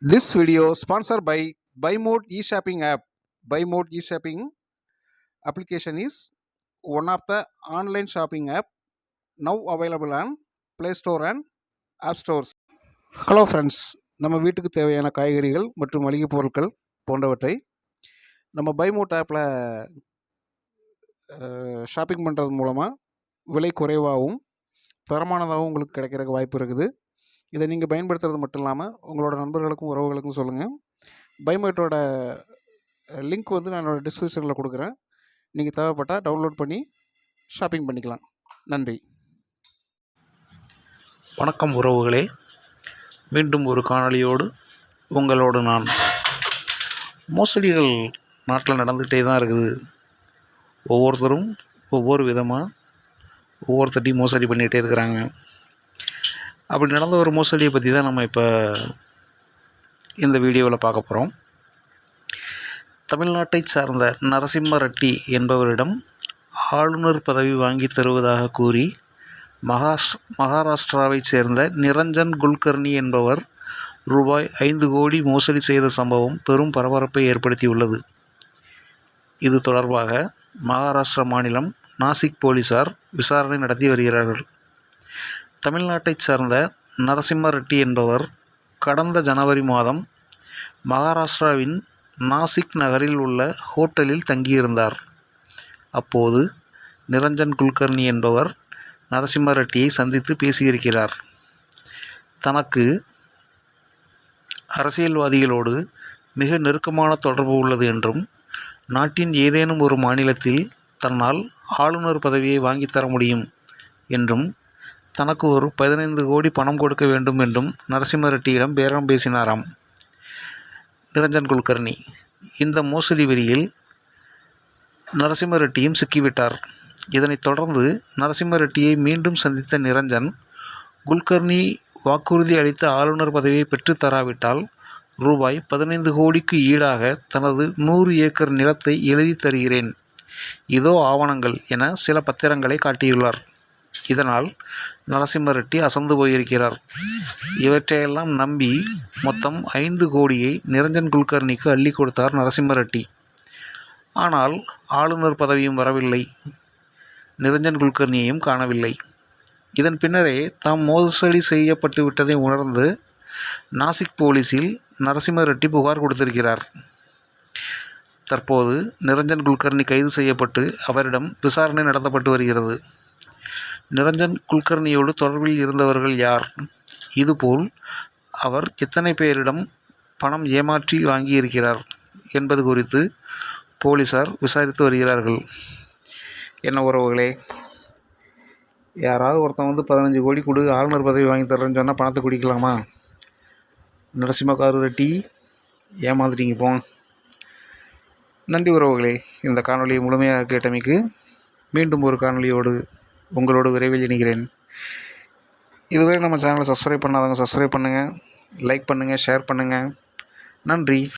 This video sponsored by BuyMode e-shopping app. BuyMode e-shopping application is one of the online shopping app now available on Play Store and App Stores. Hello friends, நம்ம வீட்டுக்கு தேவையான காய்கறிகள் மற்றும் மளிகை பொருட்கள் போன்றவற்றை நம்ம பைமோட் ஆப்பில் ஷாப்பிங் பண்ணுறது மூலமாக விலை குறைவாகவும் தரமானதாகவும் உங்களுக்கு கிடைக்கிறதுக்கு வாய்ப்பு இருக்குது. இதை நீங்கள் பயன்படுத்துறது மட்டும் இல்லாமல் உங்களோட நண்பர்களுக்கும் உறவுகளுக்கும் சொல்லுங்கள். பைமோட்டோட லிங்க் வந்து நான் என்னோடய டிஸ்கிரிப்ஷனில் கொடுக்குறேன். நீங்கள் தேவைப்பட்டால் டவுன்லோட் பண்ணி ஷாப்பிங் பண்ணிக்கலாம். நன்றி. வணக்கம் உறவுகளே, மீண்டும் ஒரு காணொளியோடு உங்களோடு நான். மோசடிகள் நாட்டில் நடந்துகிட்டே தான் இருக்குது. ஒவ்வொருத்தரும் ஒவ்வொரு விதமாக ஒவ்வொருத்தட்டையும் மோசடி பண்ணிகிட்டே இருக்கிறாங்க. அப்படி நடந்த ஒரு மோசடியை பற்றி தான் நம்ம இப்போ இந்த வீடியோவில் பார்க்க போகிறோம். தமிழ்நாட்டை சார்ந்த நரசிம்ம ரெட்டி என்பவரிடம் ஆளுநர் பதவி வாங்கி தருவதாக கூறி மகாராஷ்டிராவைச் சேர்ந்த நிரஞ்சன் குல்கர்னி என்பவர் ரூபாய் 5 கோடி மோசடி செய்த சம்பவம் பெரும் பரபரப்பை ஏற்படுத்தியுள்ளது. இது தொடர்பாக மகாராஷ்டிரா மாநிலம் நாசிக் போலீசார் விசாரணை நடத்தி வருகிறார்கள். தமிழ்நாட்டைச் சார்ந்த நரசிம்ம ரெட்டி என்பவர் கடந்த ஜனவரி மாதம் மகாராஷ்டிராவின் நாசிக் நகரில் உள்ள ஹோட்டலில் தங்கியிருந்தார். அப்போது நிரஞ்சன் குல்கர்னி என்பவர் நரசிம்ம ரெட்டியை சந்தித்து பேசியிருக்கிறார். தனக்கு அரசியல்வாதிகளோடு மிக நெருக்கமான தொடர்பு உள்ளது என்றும், நாட்டின் ஏதேனும் ஒரு மாநிலத்தில் தன்னால் ஆளுநர் பதவியை வாங்கித்தர முடியும் என்றும், தனக்கு ஒரு 15 கோடி பணம் கொடுக்க வேண்டும் என்றும் நரசிம்ம ரெட்டியிடம் பேரம் பேசினாராம் நிரஞ்சன் குல்கர்னி. இந்த மோசடி வெறியில் நரசிம்ம ரெட்டியும் சிக்கிவிட்டார். இதனைத் தொடர்ந்து நரசிம்ம ரெட்டியை மீண்டும் சந்தித்த நிரஞ்சன் குல்கர்னி வாக்குறுதி அளித்த ஆளுநர் பதவியை பெற்றுத்தராவிட்டால் ரூபாய் 15 கோடிக்கு ஈடாக தனது 100 ஏக்கர் நிலத்தை எழுதி தருகிறேன், இதோ ஆவணங்கள் என சில பத்திரங்களை காட்டியுள்ளார். இதனால் நரசிம்ம ரெட்டி அசந்து போயிருக்கிறார். இவற்றையெல்லாம் நம்பி மொத்தம் 5 கோடியை நிரஞ்சன் குல்கர்னிக்கு அள்ளி கொடுத்தார் நரசிம்ம ரெட்டி. ஆனால் ஆளுநர் பதவியும் வரவில்லை, நிரஞ்சன் குல்கர்னியையும் காணவில்லை. இதன் பின்னரே தாம் மோசடி செய்யப்பட்டு விட்டதை உணர்ந்து நாசிக் போலீஸில் நரசிம்ம ரெட்டி புகார் கொடுத்திருக்கிறார். தற்போது நிரஞ்சன் குல்கர்னி கைது செய்யப்பட்டு அவரிடம் விசாரணை நடத்தப்பட்டு வருகிறது. நிரஞ்சன் குல்கர்னியோடு தொடர்பில் இருந்தவர்கள் யார், இதுபோல் அவர் எத்தனை பேரிடம் பணம் ஏமாற்றி வாங்கியிருக்கிறார் என்பது குறித்து போலீசார் விசாரித்து வருகிறார்கள். என்ன உறவுகளே, யாராவது ஒருத்தன் வந்து 15 கோடி கொடு, ஆளுநர் பதவி வாங்கி தர்றேன்னு சொன்னால் பணத்தை குடிக்கலாமா? நரசிம்மகாரு ரெட்டி ஏமாந்துட்டீங்க போங்க. நன்றி உறவுகளே. இந்த காணொலியை முழுமையாக கேட்டமைக்கு மீண்டும் ஒரு காணொலியோடு உங்களோடு விரைவில் இணைகிறேன். இதுவரை நம்ம சேனலை சப்ஸ்கிரைப் பண்ணாதவங்க சப்ஸ்கிரைப் பண்ணுங்கள், லைக் பண்ணுங்கள், ஷேர் பண்ணுங்கள். நன்றி.